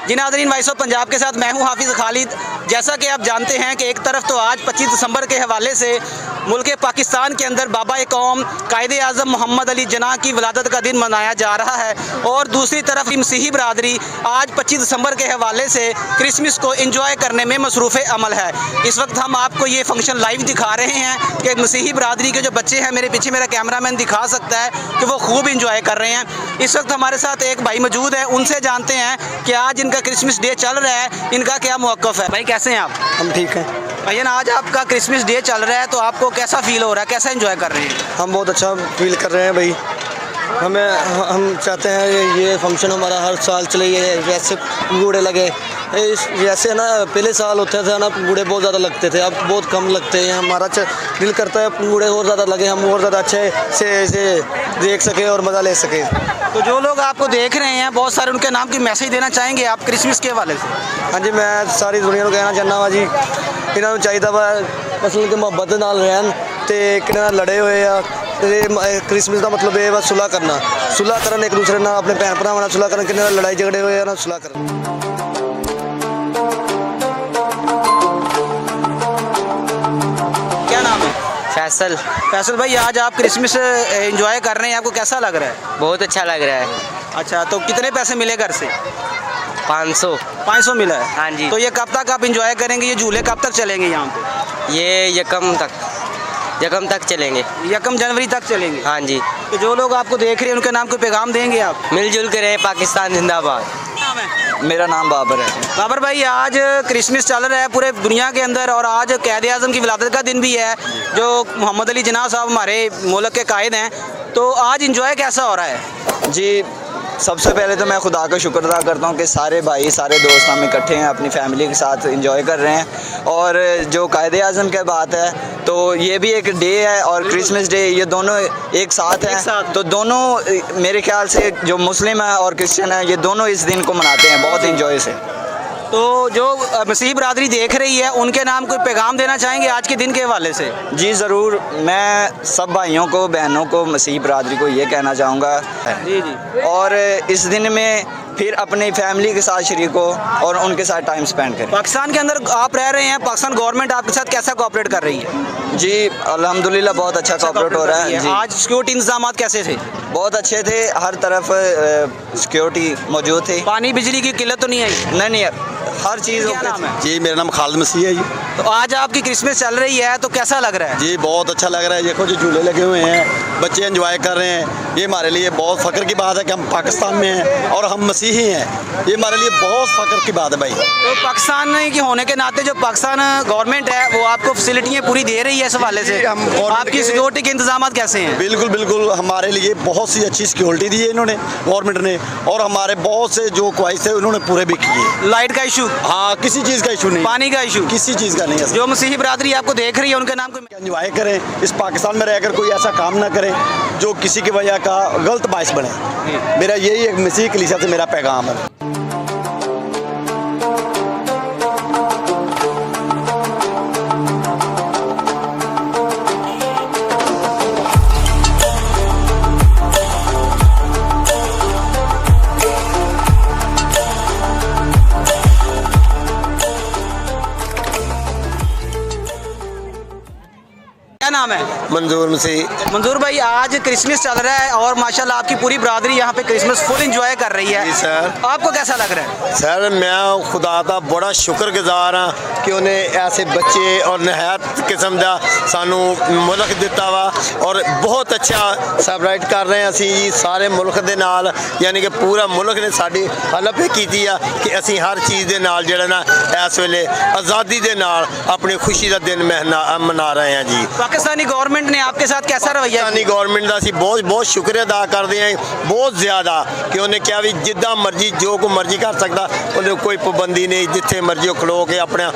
जी नाज़रीन, voice of Punjab के साथ मैं हूं हाफिज़ खालिद। जैसा कि आप जानते हैं कि एक तरफ तो आज 25 दिसंबर के हवाले से मुल्क पाकिस्तान के अंदर बाबा-ए-कौम कायदे आज़म मोहम्मद अली जिन्नाह की वलादत का दिन मनाया जा रहा है, और दूसरी तरफ मसीही बरादरी आज 25 दिसंबर के हवाले से क्रिसमस को इंजॉय करने में मसरूफ़ अमल है। इस वक्त हम आपको ये फंक्शन लाइव दिखा रहे हैं कि मसीही बरादरी के जो बच्चे हैं, मेरे पीछे मेरा कैमरामैन दिखा सकता है कि वो खूब इंजॉय कर रहे हैं। इस वक्त हमारे साथ एक भाई मौजूद है, उनसे जानते हैं कि आज इनका क्रिसमस डे चल रहा है, इनका क्या मौक़िफ़ है। भाई कैसे हैं आप? हम ठीक हैं भैया, आज आपका क्रिसमस डे चल रहा है, तो आपको कैसा फील हो रहा है, कैसा एंजॉय कर रहे हैं? हम बहुत अच्छा फील कर रहे हैं भाई। हम चाहते हैं ये फंक्शन हमारा हर साल चले, ये वैसे बूढ़े लगे जैसे ना पहले साल होते थे ना, बूढ़े बहुत ज़्यादा लगते थे, अब बहुत कम लगते हैं। हमारा दिल करता है बूढ़े और ज़्यादा लगे, हम और ज़्यादा अच्छे से देख सकें और मज़ा ले सकें। तो जो लोग आपको देख रहे हैं बहुत सारे, उनके नाम की मैसेज देना चाहेंगे आप क्रिसमस के हवाले से? हाँ जी, मैं सारी दुनिया को कहना चाहना वा जी, इन्होंने चाहिए वा मतलब कि मुहब्बत नाल रहन ते किन्ने नाल लड़े हुए आ। क्रिसमस का मतलब ये बस सुलह करन एक दूसरे नाल, अपने भैन भरावां नाल सुलह करन, किन्ने नाल लड़ाई झगड़े हुए ना सुलह करन। क्या नाम है? फैसल। फैसल भाई, आज आप क्रिसमस एंजॉय कर रहे हैं, आपको कैसा लग रहा है? बहुत अच्छा लग रहा है। अच्छा, तो कितने पैसे मिले घर से? 500 मिला है। हाँ जी। तो ये कब तक आप इंजॉय करेंगे, ये झूले कब तक चलेंगे यहाँ पे? ये यकम तक चलेंगे। 1 जनवरी तक चलेंगे। हाँ जी। तो जो लोग आपको देख रहे हैं उनके नाम कोई पैगाम देंगे आप? मिलजुल कर रहे, पाकिस्तान जिंदाबाद। नाम है? मेरा नाम बाबर है। बाबर भाई, आज क्रिसमस चल रहा है पूरे दुनिया के अंदर, और आज कायदे आज़म की विलादत का दिन भी है, जो मोहम्मद अली जिन्नाह साहब हमारे मुल्क के कायद हैं। तो आज इंजॉय कैसा हो रहा है? जी, सबसे पहले तो मैं खुदा का शुक्र अदा करता हूँ कि सारे भाई सारे दोस्त हम इकट्ठे हैं, अपनी फैमिली के साथ एंजॉय कर रहे हैं। और जो कायदे आज़म की बात है, तो ये भी एक डे है और क्रिसमस डे, ये दोनों एक साथ हैं। तो दोनों मेरे ख्याल से जो मुस्लिम है और क्रिश्चियन है, ये दोनों इस दिन को मनाते हैं बहुत इंजॉय से। तो जो मसीही बरादरी देख रही है, उनके नाम कोई पैगाम देना चाहेंगे आज के दिन के हवाले से? जी ज़रूर, मैं सब भाइयों को, बहनों को, मसीही बरादरी को ये कहना चाहूँगा जी। और इस दिन में फिर अपनी फैमिली के साथ शरीक हो और उनके साथ टाइम स्पेंड करें। पाकिस्तान के अंदर आप रह रहे हैं, पाकिस्तान गवर्नमेंट आपके साथ कैसा कोऑपरेट कर रही है? जी अल्हम्दुलिल्लाह बहुत अच्छा कोऑपरेट हो रहा है जी। आज सिक्योरिटी इंतजाम कैसे थे? बहुत अच्छे थे, हर तरफ सिक्योरिटी मौजूद थे। पानी बिजली की किल्लत तो नहीं आई? नहीं, हर चीज़। क्या नाम है? जी, मेरा नाम खालिद मसीह है जी। तो आज आपकी क्रिसमस चल रही है, तो कैसा लग रहा है? जी बहुत अच्छा लग रहा है। देखो जो झूले लगे हुए हैं, बच्चे एंजॉय कर रहे हैं, ये हमारे लिए बहुत फ़ख्र की बात है कि हम पाकिस्तान में हैं और हम मसीही हैं। ये हमारे लिए बहुत फ़ख्र की बात है भाई। तो पाकिस्तान के होने के नाते जो पाकिस्तान गवर्नमेंट है वो आपको फैसिलिटियाँ पूरी दे रही है, इस हवाले से आपकी सिक्योरिटी के इंतजाम कैसे हैं? बिल्कुल हमारे लिए बहुत सी अच्छी सिक्योरिटी दी है इन्होंने, गवर्नमेंट ने, और हमारे बहुत से जो ख्वाहिश थे उन्होंने पूरे भी किए। लाइट का इशू? हाँ, किसी चीज़ का इशू नहीं, पानी का इशू किसी चीज़ का नहीं है। जो मसीही बरादरी आपको देख रही है, उनके नाम को एंजॉय करें, इस पाकिस्तान में रहकर कोई ऐसा काम ना करें जो किसी की वजह का गलत बाइस बने। मेरा यही एक मसीही कलीसिया से मेरा पैगाम है। क्या नाम है? मंजूर मसीह। मंजूर भाई, आज क्रिसमस चल रहा है और माशाल्लाह आपकी पूरी बरादरी यहाँ पे क्रिसमस फुल इंजॉय कर रही है। जी सर। आपको कैसा लग रहा है? सर मैं खुदा का बड़ा शुक्रगुजार हाँ कि उन्हें ऐसे बच्चे और नहायत किस्म का सानू मुल्क दिता वा, और बहुत अच्छा सैलिब्रेट कर रहे हैं असी जी सारे मुल्क दे नाल, यानी कि पूरा मुल्क ने साडी हलफ की कि असी हर चीज़ दे नाल जिहड़ा ना इस वेले आज़ादी दे नाल अपनी खुशी का दिन मना रहे हैं जी। पाकिस्तानी गवर्नमेंट ने आपके साथ कैसा रवैया? पाकिस्तानी गवर्नमेंट का असी बहुत शुक्रिया अदा करते हैं, बहुत ज़्यादा, कि उन्हें क्या भी जिदा मर्जी जो को मर्जी कर सकता, उन्हें कोई पाबंदी नहीं, जिथे मर्जी खलो के अपना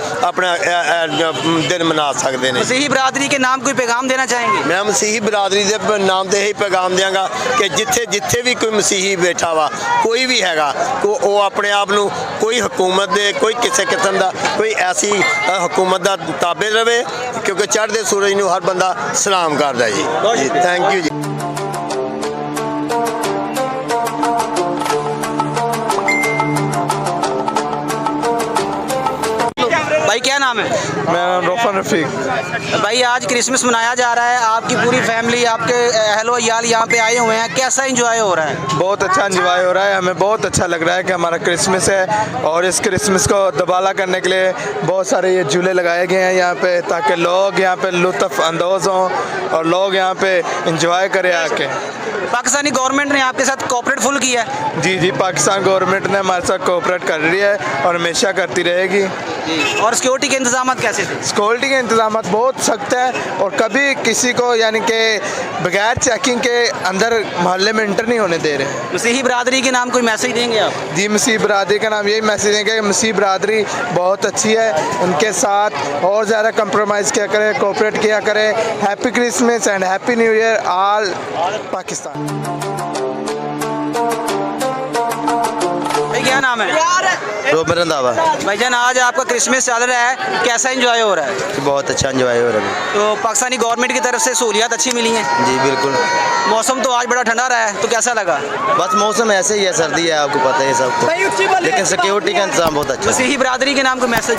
दिन मना सकते हैं। मसीही बरादरी के नाम कोई पैगाम देना चाहेंगे? मैं मसीही बरादरी के नाम से यही पैगाम देंगा कि जिथे भी कोई मसीही बैठा वा, कोई भी हैगा, वो अपने आप को कोई हुकूमत दे, कोई किसी किस्म का कोई ऐसी हुकूमत का ताबे रहे, क्योंकि चढ़ते सूरज को हर बंदा सलाम करता जी। थैंक यू जी। नाम है? मेरा नाम रोफन रफ़ीक। भाई आज क्रिसमस मनाया जा रहा है, आपकी पूरी फैमिली, आपके अहलो याल यहाँ पे आए हुए हैं, कैसा एंजॉय हो रहा है? बहुत अच्छा एंजॉय हो रहा है, हमें बहुत अच्छा लग रहा है कि हमारा क्रिसमस है और इस क्रिसमस को दबाला करने के लिए बहुत सारे ये झूले लगाए गए हैं यहाँ पे, ताकि लोग यहाँ पे लुत्फ़ अंदोज़ हों और लोग यहाँ पे इंजॉय करें आके। पाकिस्तानी गवर्नमेंट ने आपके साथ कोऑपरेट फुल किया है? जी, पाकिस्तान गवर्नमेंट ने हमारे साथ कोऑपरेट कर रही है और हमेशा करती रहेगी। और सिक्योरिटी के इंतजाम कैसे थे? सिक्योरिटी के इंतजाम बहुत सख्त है और कभी किसी को यानी कि बगैर चेकिंग के अंदर मोहल्ले में इंटर नहीं होने दे रहे हैं। मसीही बरादरी के नाम कोई मैसेज देंगे आप? जी, मसीह बरादरी का नाम यही मैसेज देंगे कि मसीह बरादरी बहुत अच्छी है, उनके साथ और ज़्यादा कंप्रोमाइज़ किया करें, कोऑपरेट किया करें। Happy Christmas and happy new year all Pakistan. भाई क्या नाम है? रोमन रंधावा। भाईजान आज आपका क्रिसमस चल रहा है, कैसा एंजॉय हो रहा है? बहुत अच्छा एंजॉय हो रहा है। तो पाकिस्तानी गवर्नमेंट की तरफ से सहूलियात अच्छी मिली हैं? जी बिल्कुल। मौसम तो आज बड़ा ठंडा रहा है, तो कैसा लगा? बस मौसम ऐसे ही है, सर्दी है, आपको पता है सबको, लेकिन सिक्योरिटी का इंतजाम बहुत अच्छा है। मसीही बरादरी के नाम का मैसेज?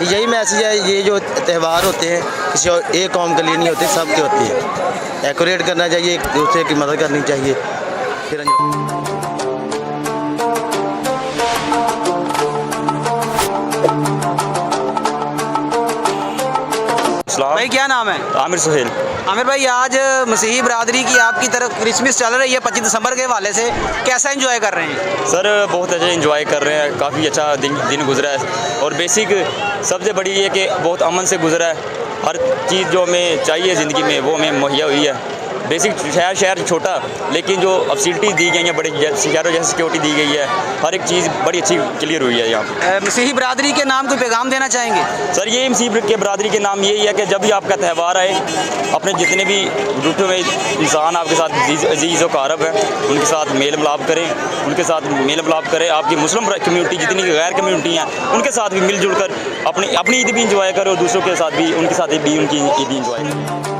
यही मैसेज है, ये जो त्यौहार होते हैं किसी और एक कौम के लिए नहीं होते, सबके होते हैं। एक्यूरेट करना चाहिए, एक दूसरे की मदद करनी चाहिए। फिर भाई क्या नाम है? आमिर सुहेल। आमिर भाई आज मसीही बरादरी की आपकी तरफ क्रिसमस चल रही है 25 दिसंबर के हवाले से, कैसा एंजॉय कर रहे हैं? सर बहुत अच्छा एंजॉय कर रहे हैं, काफ़ी अच्छा दिन गुजरा है और बेसिक सबसे बड़ी ये कि बहुत अमन से गुजरा है। हर चीज़ जो हमें चाहिए ज़िंदगी में वो हमें मुहैया हुई है। बेसिक शहर छोटा, लेकिन जो फैसिलिटीज़ दी गई हैं बड़े शहरों जैसे सिक्योरिटी दी गई है, हर एक चीज़ बड़ी अच्छी क्लियर हुई है यहाँ पे। मसीही बरादरी के नाम कोई पैगाम देना चाहेंगे? सर ये मसीह के बरादरी के नाम यही है कि जब भी आपका त्यौहार आए, अपने जितने भी रूठे हुए इंसान आपके साथ अजीज़ व कारब हैं उनके साथ मेल मिलाप करें, उनके साथ मेल मिलाप करें। आपकी मुस्लिम कम्यूनिटी जितनी गैर कम्यूनिटी हैं उनके साथ भी मिलजुल कर अपनी ईद भी इंजॉय करें और दूसरों के साथ भी उनके साथ भी उनकी ईद इंजॉय करें।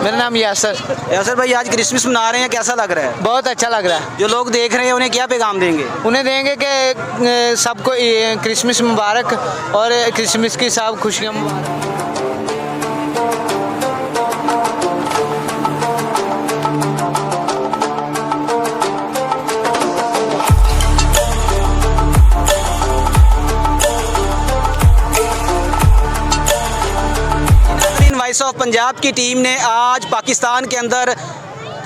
मेरा नाम यासर। यासर भाई आज क्रिसमस मना रहे हैं, कैसा लग रहा है? बहुत अच्छा लग रहा है। जो लोग देख रहे हैं उन्हें क्या पैगाम देंगे? उन्हें देंगे कि सबको ये क्रिसमस मुबारक और क्रिसमस की सब खुशियाँ मुबारक। वॉइस ऑफ पंजाब की टीम ने आज पाकिस्तान के अंदर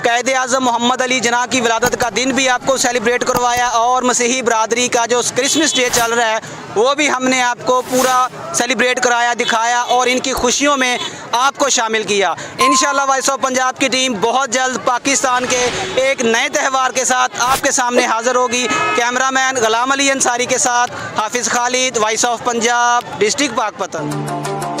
कायदे आज़म मोहम्मद अली जिन्ना की विलादत का दिन भी आपको सेलिब्रेट करवाया और मसीही बरादरी का जो क्रिसमस डे चल रहा है वो भी हमने आपको पूरा सेलिब्रेट कराया, दिखाया और इनकी खुशियों में आपको शामिल किया। इंशाल्लाह वॉइस ऑफ पंजाब की टीम बहुत जल्द पाकिस्तान के एक नए त्यौहार के साथ आपके सामने हाज़िर होगी। कैमरामैन गुलाम अली अंसारी के साथ हाफिज़ Khalid, voice of Punjab, district Pakpattan.